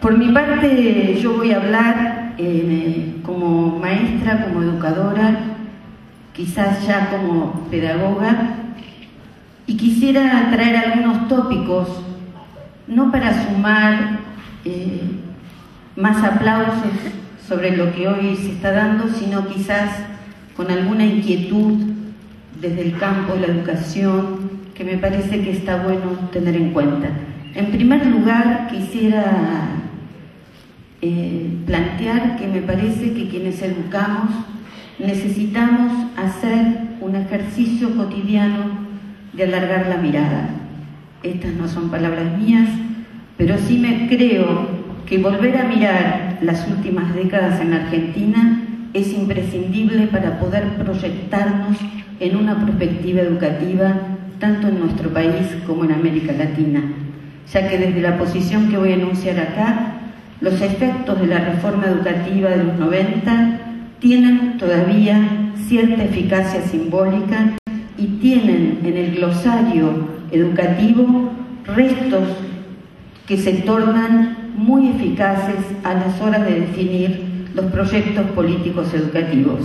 Por mi parte, yo voy a hablar como maestra, como educadora, quizás ya como pedagoga, y quisiera traer algunos tópicos, no para sumar más aplausos sobre lo que hoy se está dando, sino quizás con alguna inquietud desde el campo de la educación que me parece que está bueno tener en cuenta. En primer lugar, quisiera plantear que me parece que quienes educamos necesitamos hacer un ejercicio cotidiano de alargar la mirada. Estas no son palabras mías, pero sí me creo que volver a mirar las últimas décadas en Argentina es imprescindible para poder proyectarnos en una perspectiva educativa tanto en nuestro país como en América Latina, ya que desde la posición que voy a enunciar acá, los efectos de la reforma educativa de los 90 tienen todavía cierta eficacia simbólica y tienen en el glosario educativo restos que se tornan muy eficaces a las horas de definir los proyectos políticos educativos.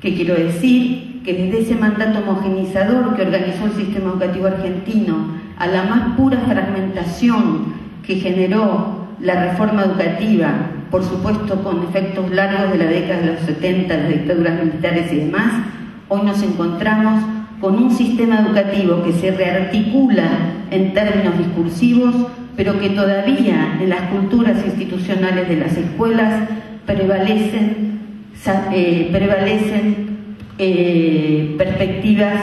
¿Qué quiero decir? Que desde ese mandato homogenizador que organizó el sistema educativo argentino a la más pura fragmentación que generó la reforma educativa, por supuesto con efectos largos de la década de los 70, las dictaduras militares y demás, hoy nos encontramos con un sistema educativo que se rearticula en términos discursivos, pero que todavía en las culturas institucionales de las escuelas prevalecen perspectivas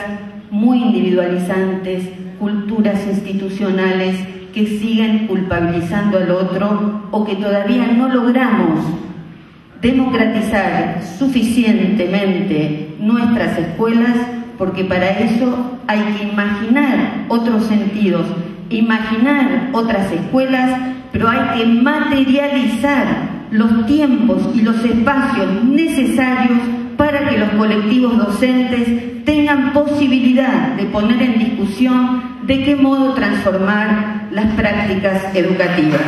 muy individualizantes, culturas institucionales que siguen culpabilizando al otro o que todavía no logramos democratizar suficientemente nuestras escuelas, porque para eso hay que imaginar otros sentidos, imaginar otras escuelas, pero hay que materializar los tiempos y los espacios necesarios para que los colectivos docentes tengan posibilidad de poner en discusión de qué modo transformar las prácticas educativas.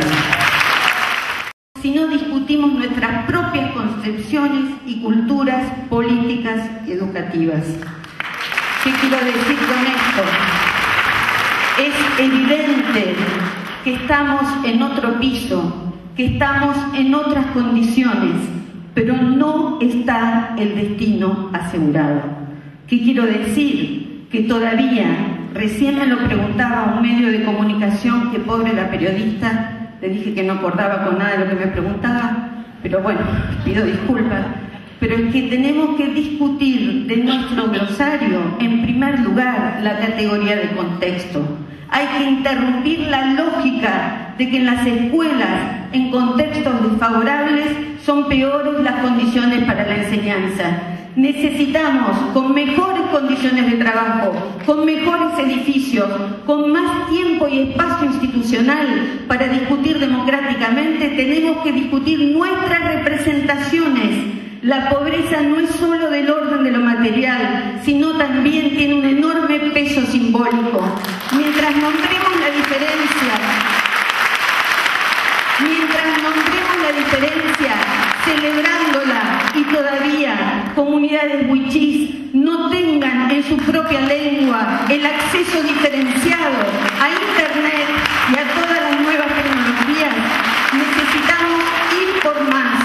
Si no discutimos nuestras propias concepciones y culturas políticas educativas. ¿Qué quiero decir con esto? Es evidente que estamos en otro piso, que estamos en otras condiciones, pero no está el destino asegurado. ¿Qué quiero decir? Que todavía, recién me lo preguntaba un medio de comunicación, que pobre la periodista, le dije que no acordaba con nada de lo que me preguntaba, pero bueno, pido disculpas, pero es que tenemos que discutir de nuestro glosario, en primer lugar, la categoría de contexto. Hay que interrumpir la lógica de que en las escuelas, en contextos desfavorables, son peores las condiciones para la enseñanza. Necesitamos, con mejores condiciones de trabajo, con mejores edificios, con más tiempo y espacio institucional para discutir democráticamente, tenemos que discutir nuestras representaciones. La pobreza no es solo del orden de lo material, sino también tiene un enorme peso simbólico. Mientras nombremos la diferencia, celebrándola, y todavía comunidades wichís no tengan en su propia lengua el acceso diferenciado a Internet y a todas las nuevas tecnologías, necesitamos ir por más.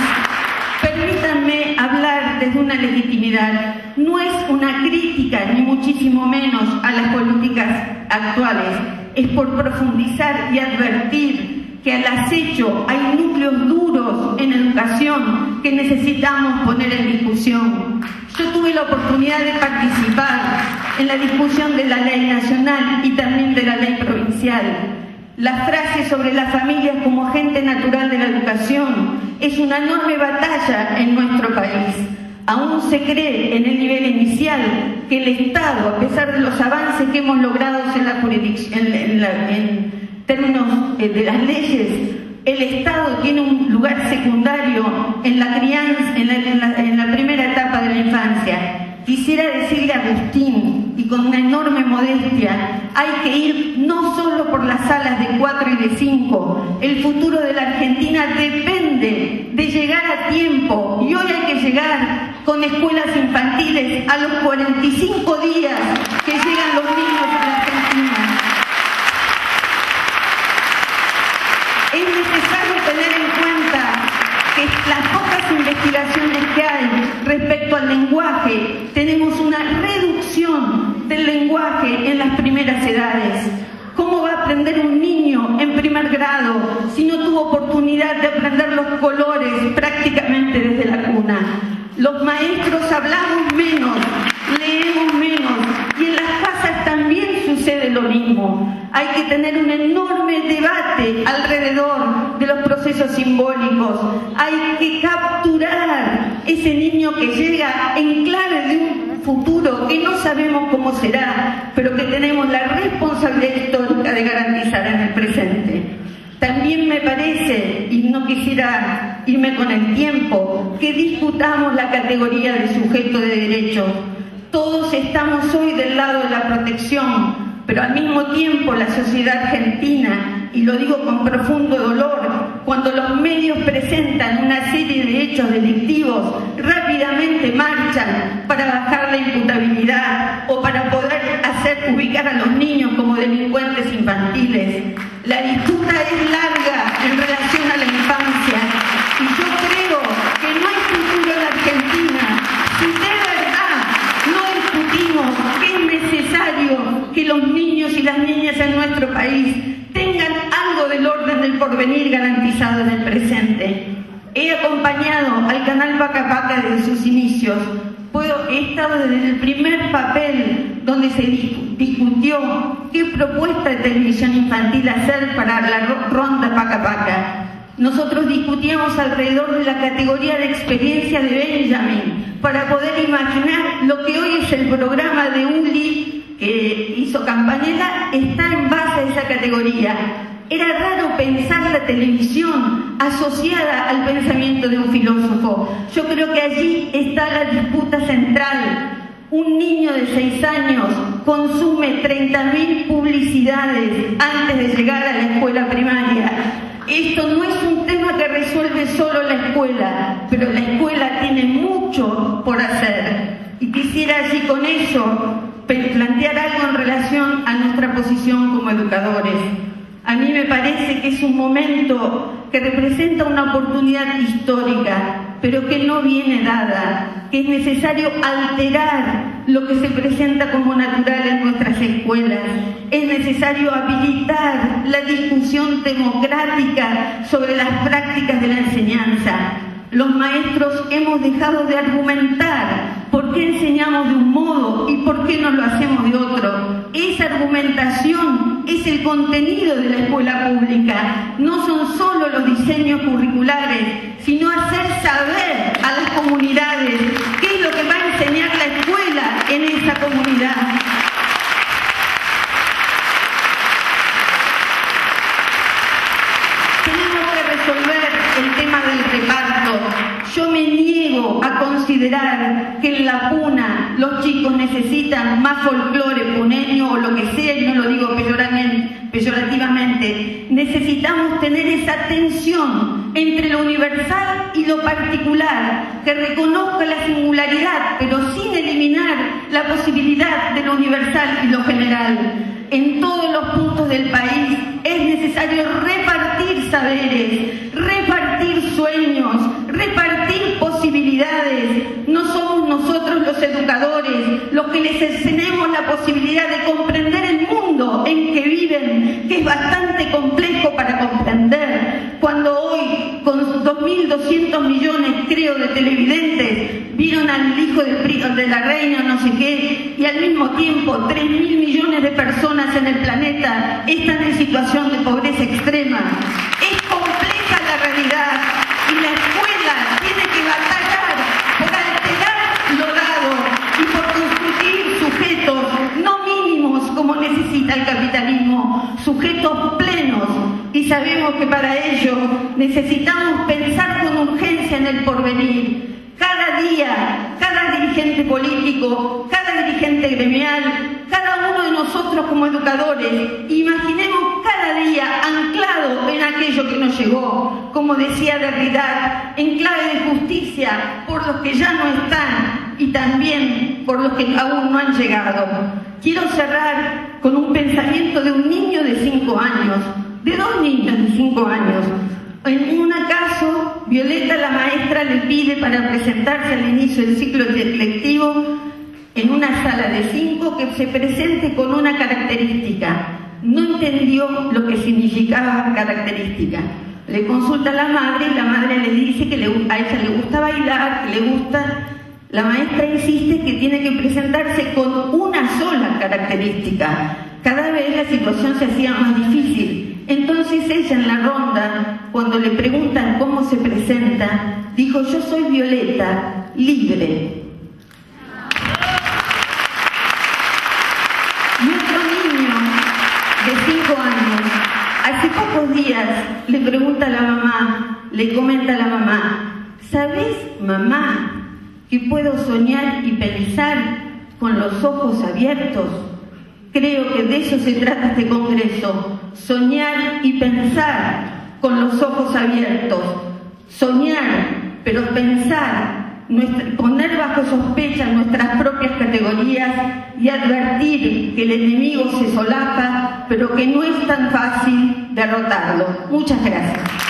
Permítanme hablar desde una legitimidad. No es una crítica, ni muchísimo menos, a las políticas actuales. Es por profundizar y advertir que al acecho hay núcleos duros en educación que necesitamos poner en discusión. Yo tuve la oportunidad de participar en la discusión de la ley nacional y también de la ley provincial. La frase sobre las familias como agente natural de la educación es una enorme batalla en nuestro país. Aún se cree en el nivel inicial que el Estado, a pesar de los avances que hemos logrado en términos de las leyes, el Estado tiene un lugar secundario en la crianza, en la primera etapa de la infancia. Quisiera decirle a Agustín, y con una enorme modestia, hay que ir no solo por las salas de 4 y de 5. El futuro de la Argentina debe escuelas infantiles a los 45 días que llegan los niños a la Argentina. Es necesario tener en cuenta que las pocas investigaciones que hay respecto al lenguaje, tenemos una reducción del lenguaje en las primeras edades. ¿Cómo va a aprender un niño en primer grado si no tuvo oportunidad de aprender los colores prácticamente desde la cuna? Los maestros hablamos menos, leemos menos y en las casas también sucede lo mismo. Hay que tener un enorme debate alrededor de los procesos simbólicos. Hay que capturar ese niño que llega en clave de un futuro que no sabemos cómo será, pero que tenemos la responsabilidad histórica de garantizar en el presente. También me parece, y no quisiera irme con el tiempo, que discutamos la categoría de sujeto de derecho. Todos estamos hoy del lado de la protección, pero al mismo tiempo la sociedad argentina, y lo digo con profundo dolor, cuando los medios presentan una serie de hechos delictivos, rápidamente marchan para bajar la imputabilidad o para poder hacer ubicar a los niños como delincuentes infantiles. La disputa es larga en relación a la infancia y yo creo que no hay futuro en la Argentina si de verdad no discutimos que es necesario que los niños y las niñas en nuestro país tengan algo del orden del porvenir garantizado en el presente. He acompañado al canal Paca Paca desde sus inicios. He estado desde el primer papel donde se discutió qué propuesta de televisión infantil hacer para la ronda Paca Paca. Nosotros discutíamos alrededor de la categoría de experiencia de Benjamin para poder imaginar lo que hoy es el programa de Uli que hizo Campanella, está en base a esa categoría. Era raro pensar la televisión asociada al pensamiento de un filósofo. Yo creo que allí está la disputa central. Un niño de 6 años consume 30.000 publicidades antes de llegar a la escuela primaria. Esto no es un tema que resuelve solo la escuela, pero la escuela tiene mucho por hacer. Y quisiera allí con eso plantear algo en relación a nuestra posición como educadores. A mí me parece que es un momento que representa una oportunidad histórica, pero que no viene dada, que es necesario alterar lo que se presenta como natural en nuestras escuelas. Es necesario habilitar la discusión democrática sobre las prácticas de la enseñanza. Los maestros hemos dejado de argumentar por qué enseñamos de un modo y por qué no lo hacemos de otro. Esa argumentación es el contenido de la escuela pública. No son solo los diseños curriculares, sino hacer saber a las comunidades qué es lo que va a enseñar la escuela en esa comunidad. Tenemos que resolver el tema del reparto. Yo me niego a considerar que en la cuna los chicos necesitan más folclore puneño o lo que sea, y no lo digo peyorativamente. Necesitamos tener esa tensión entre lo universal y lo particular, que reconozca la singularidad, pero sin eliminar la posibilidad de lo universal y lo general. En todos los puntos del país es necesario repartir saberes, repartir sueños, repartir posibilidades. No somos nosotros los educadores los que les enseñemos la posibilidad de comprender el mundo en que viven, que es bastante complejo para comprender. Cuando hoy, con 2.200 millones, creo, de televidentes, vieron al hijo de la reina, no sé qué, y al mismo tiempo 3.000 millones de personas en el planeta están en situación de pobreza extrema. Es compleja la realidad y la escuela tiene que batallar por alterar lo dado y por construir sujetos no mínimos como necesita el capitalismo, sujetos plenos, y sabemos que para ello necesitamos pensar con urgencia en el porvenir. Cada día, cada dirigente político, cada dirigente gremial, cada uno de nosotros nosotros como educadores imaginemos cada día anclado en aquello que nos llegó, como decía Derrida, en clave de justicia por los que ya no están y también por los que aún no han llegado. Quiero cerrar con un pensamiento de un niño de 5 años, de 2 niños de 5 años. En un caso, Violeta, la maestra, le pide para presentarse al inicio del ciclo lectivo en una sala de 5 que se presente con una característica. No entendió lo que significaba característica. Le consulta a la madre y la madre le dice que a ella le gusta bailar, que le gusta. La maestra insiste que tiene que presentarse con una sola característica. Cada vez la situación se hacía más difícil. Entonces ella en la ronda, cuando le preguntan cómo se presenta, dijo: yo soy Violeta, libre. Y otro niño de 5 años, hace pocos días, le pregunta a la mamá, le comenta a la mamá: ¿sabes, mamá, que puedo soñar y pensar con los ojos abiertos? Creo que de eso se trata este congreso, soñar y pensar con los ojos abiertos. Soñar, pero pensar, poner bajo sospecha nuestras propias categorías y advertir que el enemigo se solapa, pero que no es tan fácil derrotarlo. Muchas gracias.